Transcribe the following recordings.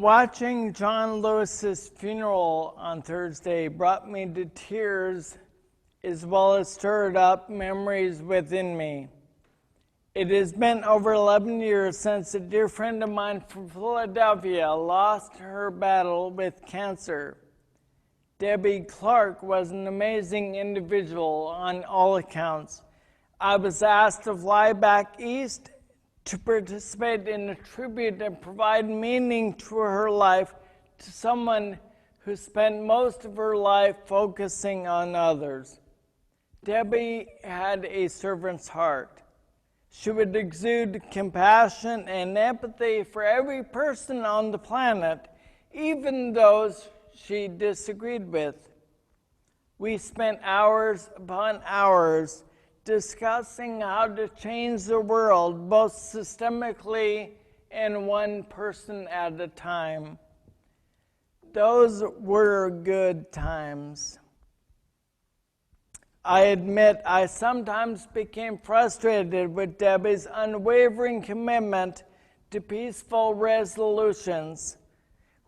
Watching John Lewis's funeral on Thursday brought me to tears as well as stirred up memories within me. It has been over 11 years since a dear friend of mine from Philadelphia lost her battle with cancer. Debbie Clark was an amazing individual on all accounts. I was asked to fly back east to participate in a tribute and provide meaning to her life to someone who spent most of her life focusing on others. Debbie had a servant's heart. She would exude compassion and empathy for every person on the planet, even those she disagreed with. We spent hours upon hours discussing how to change the world, both systemically and one person at a time. Those were good times. I admit I sometimes became frustrated with Debbie's unwavering commitment to peaceful resolutions,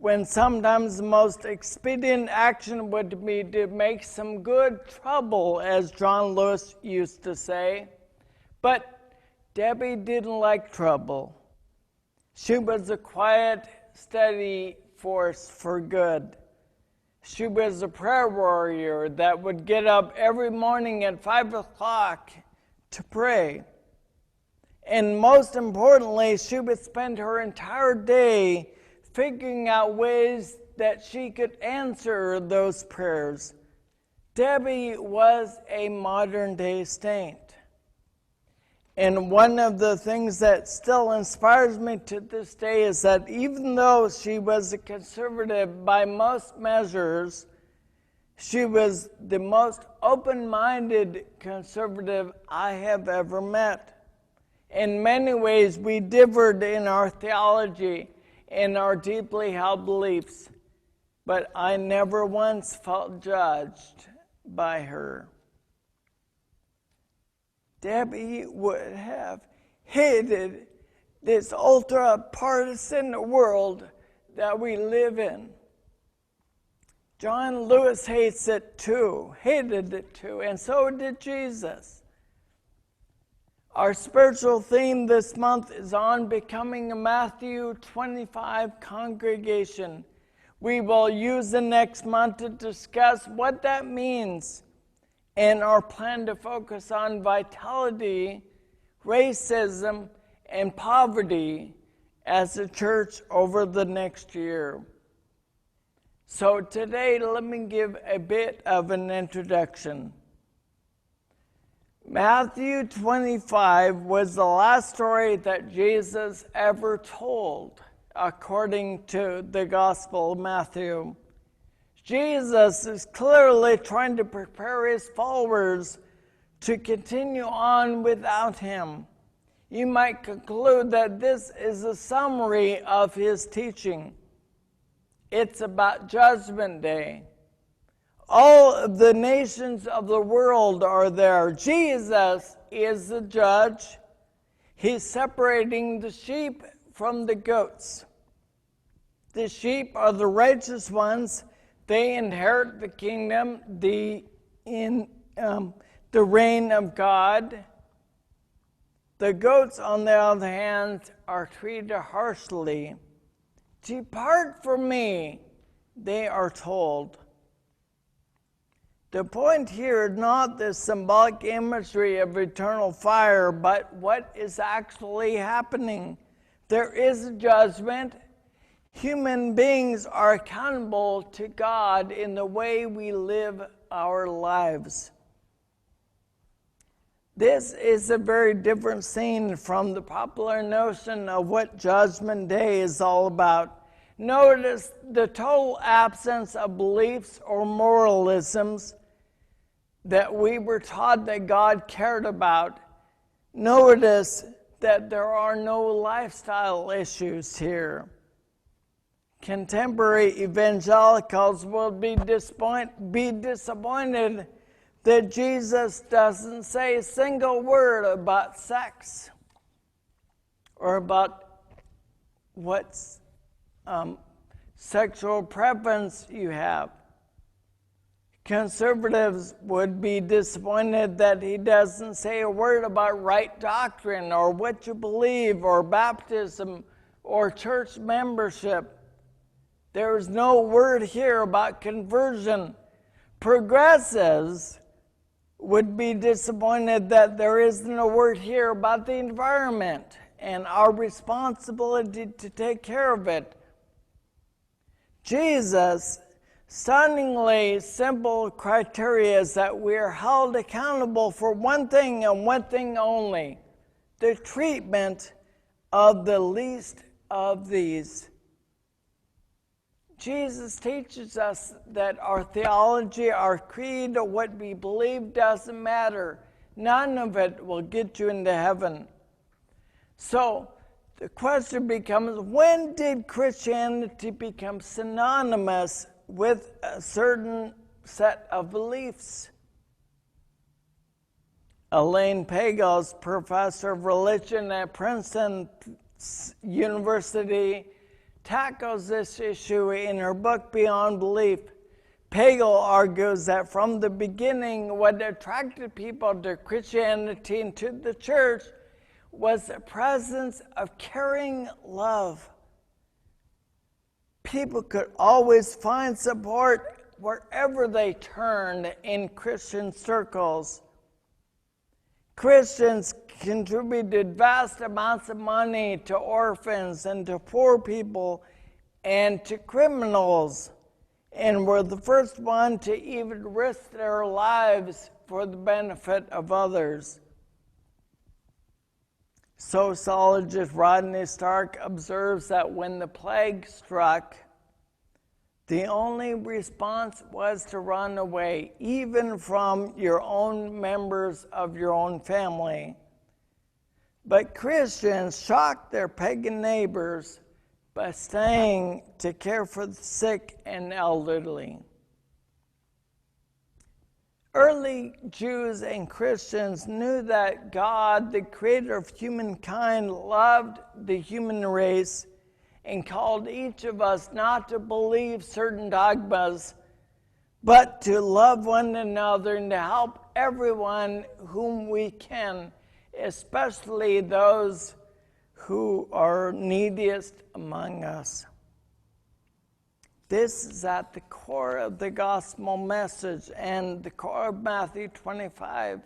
when sometimes the most expedient action would be to make some good trouble, as John Lewis used to say. But Debbie didn't like trouble. She was a quiet, steady force for good. She was a prayer warrior that would get up every morning at 5 o'clock to pray. And most importantly, she would spend her entire day figuring out ways that she could answer those prayers. Debbie was a modern-day saint. And one of the things that still inspires me to this day is that even though she was a conservative by most measures, she was the most open-minded conservative I have ever met. In many ways, we differed in our theology and our deeply held beliefs, but I never once felt judged by her. Debbie would have hated this ultra-partisan world that we live in. John Lewis hated it too, and so did Jesus. Our spiritual theme this month is on becoming a Matthew 25 congregation. We will use the next month to discuss what that means and our plan to focus on vitality, racism, and poverty as a church over the next year. So today, let me give a bit of an introduction. Matthew 25 was the last story that Jesus ever told, according to the Gospel of Matthew. Jesus is clearly trying to prepare his followers to continue on without him. You might conclude that this is a summary of his teaching. It's about Judgment Day. All of the nations of the world are there. Jesus is the judge. He's separating the sheep from the goats. The sheep are the righteous ones. They inherit the kingdom, the reign of God. The goats, on the other hand, are treated harshly. Depart from me, they are told. The point here is not the symbolic imagery of eternal fire, but what is actually happening. There is a judgment. Human beings are accountable to God in the way we live our lives. This is a very different scene from the popular notion of what Judgment Day is all about. Notice the total absence of beliefs or moralisms that we were taught that God cared about. Notice that there are no lifestyle issues here. Contemporary evangelicals will be disappointed that Jesus doesn't say a single word about sex or about what's sexual preference you have. Conservatives would be disappointed that he doesn't say a word about right doctrine or what you believe or baptism or church membership. There is no word here about conversion. Progressives would be disappointed that there isn't a word here about the environment and our responsibility to take care of it. Jesus' stunningly simple criteria is that we are held accountable for one thing and one thing only: the treatment of the least of these. Jesus teaches us that our theology, our creed, or what we believe doesn't matter. None of it will get you into heaven. So the question becomes, when did Christianity become synonymous with a certain set of beliefs? Elaine Pagels, professor of religion at Princeton University, tackles this issue in her book Beyond Belief. Pagel argues that from the beginning, what attracted people to Christianity and to the church was the presence of caring love. People could always find support wherever they turned in Christian circles. Christians contributed vast amounts of money to orphans and to poor people and to criminals, and were the first one to even risk their lives for the benefit of others. Sociologist Rodney Stark observes that when the plague struck, the only response was to run away, even from your own members of your own family. But Christians shocked their pagan neighbors by staying to care for the sick and elderly. Early Jews and Christians knew that God, the creator of humankind, loved the human race and called each of us not to believe certain dogmas, but to love one another and to help everyone whom we can, especially those who are neediest among us. This is at the core of the gospel message and the core of Matthew 25.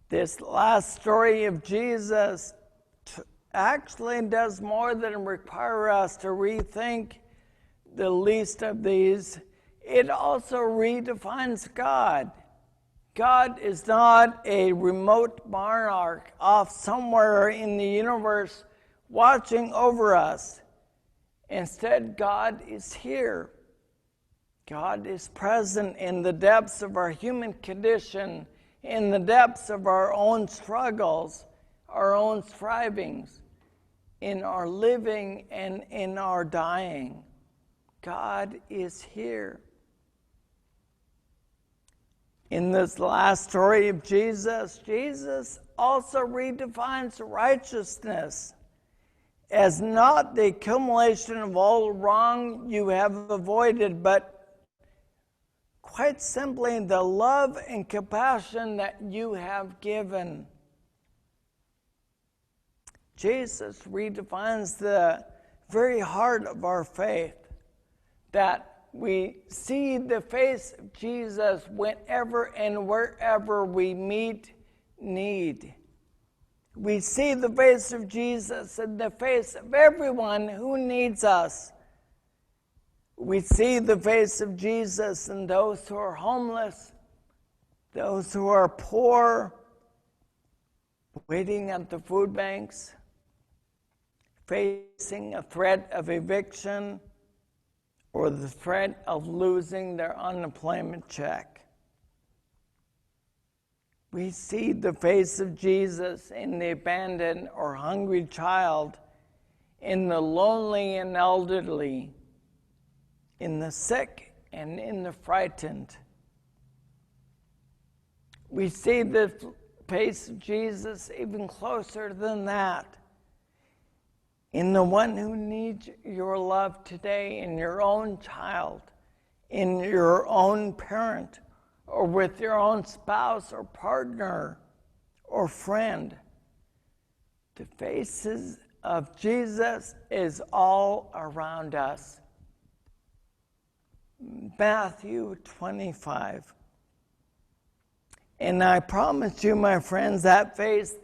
This last story of Jesus actually does more than require us to rethink the least of these. It also redefines God. God is not a remote monarch off somewhere in the universe watching over us. Instead, God is here. God is present in the depths of our human condition, in the depths of our own struggles, our own strivings, in our living and in our dying. God is here. In this last story of Jesus, Jesus also redefines righteousness as not the accumulation of all wrong you have avoided, but quite simply the love and compassion that you have given. Jesus redefines the very heart of our faith, that we see the face of Jesus whenever and wherever we meet need. We see the face of Jesus in the face of everyone who needs us. We see the face of Jesus in those who are homeless, those who are poor, waiting at the food banks, facing a threat of eviction, or the threat of losing their unemployment check. We see the face of Jesus in the abandoned or hungry child, in the lonely and elderly, in the sick and in the frightened. We see the face of Jesus even closer than that, in the one who needs your love today, in your own child, in your own parent, or with your own spouse or partner or friend. The faces of Jesus is all around us. Matthew 25. And I promise you, my friends, that face,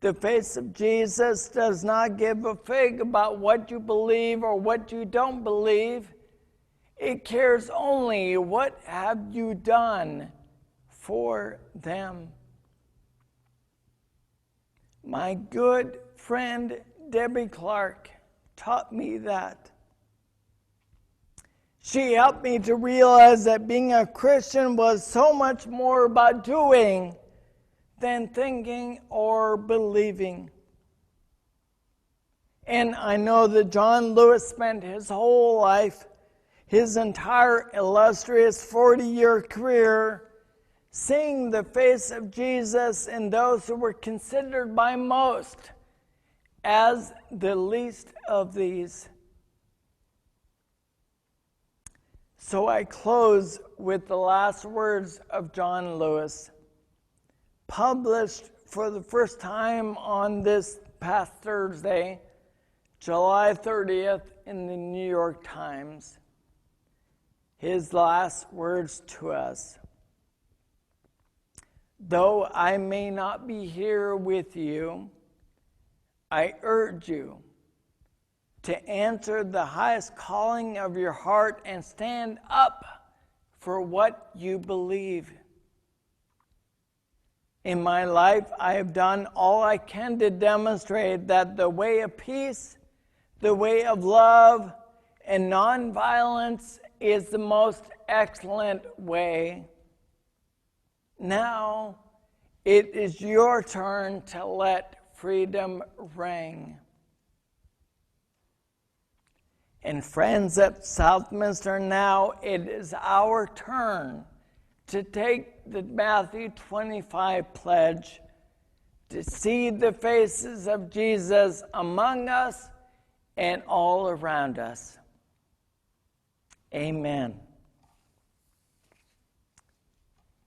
the face of Jesus, does not give a fig about what you believe or what you don't believe. It cares only what have you done for them. My good friend Debbie Clark taught me that. She helped me to realize that being a Christian was so much more about doing than thinking or believing. And I know that John Lewis spent his whole life, his entire illustrious 40-year career, seeing the face of Jesus in those who were considered by most as the least of these. So I close with the last words of John Lewis, published for the first time on this past Thursday, July 30th, in the New York Times. His last words to us: though I may not be here with you, I urge you to answer the highest calling of your heart and stand up for what you believe. In my life, I have done all I can to demonstrate that the way of peace, the way of love, and nonviolence is the most excellent way. Now, it is your turn to let freedom ring. And friends at Southminster, now it is our turn to take the Matthew 25 pledge, to see the faces of Jesus among us and all around us. Amen.